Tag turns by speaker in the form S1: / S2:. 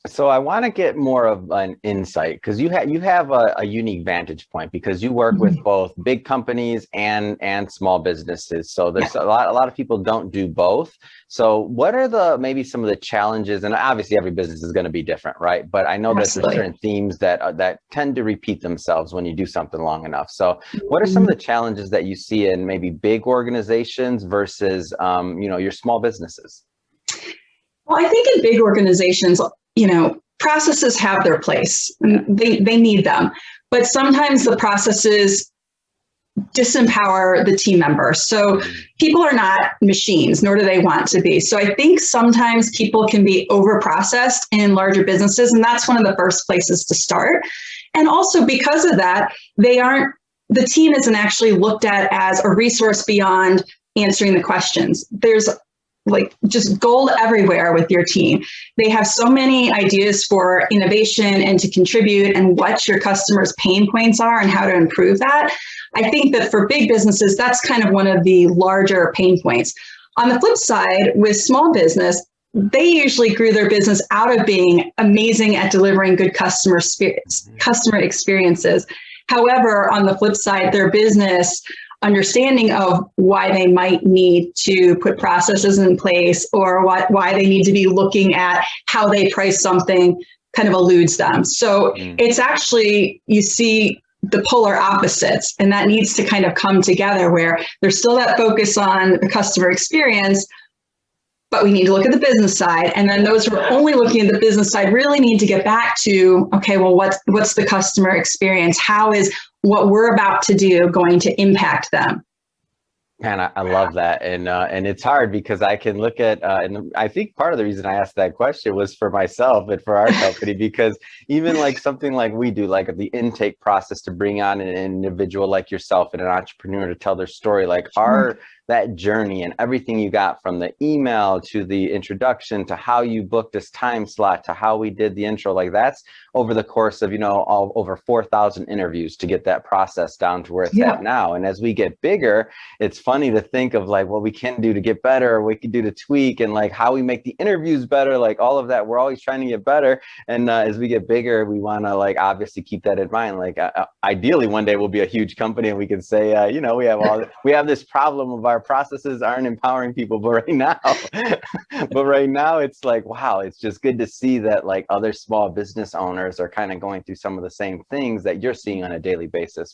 S1: So I want to get more of an insight because you have a unique vantage point because you work with
S2: Mhm.
S1: both big companies and small businesses. So
S2: Yeah,
S1: there's a lot of people don't do both. So what are the maybe some of the challenges? And obviously every business is going to be different, right? But I know that there's
S2: absolutely.
S1: certain themes that tend to repeat themselves when you do something long enough. So what are some of
S2: Mhm.
S1: the challenges that you see in maybe big organizations versus your small businesses?
S2: Well, I think in big organizations, processes have their place
S1: Yeah.
S2: and they need them. But sometimes the processes disempower the team members. So
S1: Mhm.
S2: people are not machines, nor do they want to be. So I think sometimes people can be over processed in larger businesses, and that's one of the first places to start. And also because of that, the team isn't actually looked at as a resource beyond answering the questions. There's like just gold everywhere with your team. They have so many ideas for innovation and to contribute and what your customers' pain points are and how to improve that. I think that for big businesses, that's kind of one of the larger pain points. On the flip side, with small business, they usually grew their business out of being amazing at delivering good customer experiences. However, on the flip side, their business understanding of why they might need to put processes in place or why they need to be looking at how they price something kind of eludes them. So
S1: Mm.
S2: it's actually, you see the polar opposites, and that needs to kind of come together where there's still that focus on the customer experience, but we need to look at the business side. And then
S1: Yeah.
S2: those who are only looking at the business side really need to get back to, okay, well, what's the customer experience? How is what we're about to do going to impact them?
S1: Man, I love that, and it's hard because I can look at and I think part of the reason I asked that question was for myself and for our company because even like something like we do, like the intake process to bring on an individual like yourself and an entrepreneur to tell their story, like
S2: Sure.
S1: our that journey and everything you got from the email to the introduction to how you booked this time slot to how we did the intro, like that's over the course of all over 4,000 interviews to get that process down to where it's at
S2: Yeah.
S1: now. And as we get bigger, it's funny to think of like what we can do to get better, or we can do to tweak, and like how we make the interviews better, like all of that. We're always trying to get better, and as we get bigger, we want to like obviously keep that in mind. Like ideally, one day we'll be a huge company, and we can say, we have this problem of our processes aren't empowering people, but right now, but right now, it's like wow, it's just good to see that like other small business owners are kind of going through some of the same things that you're seeing on a daily basis.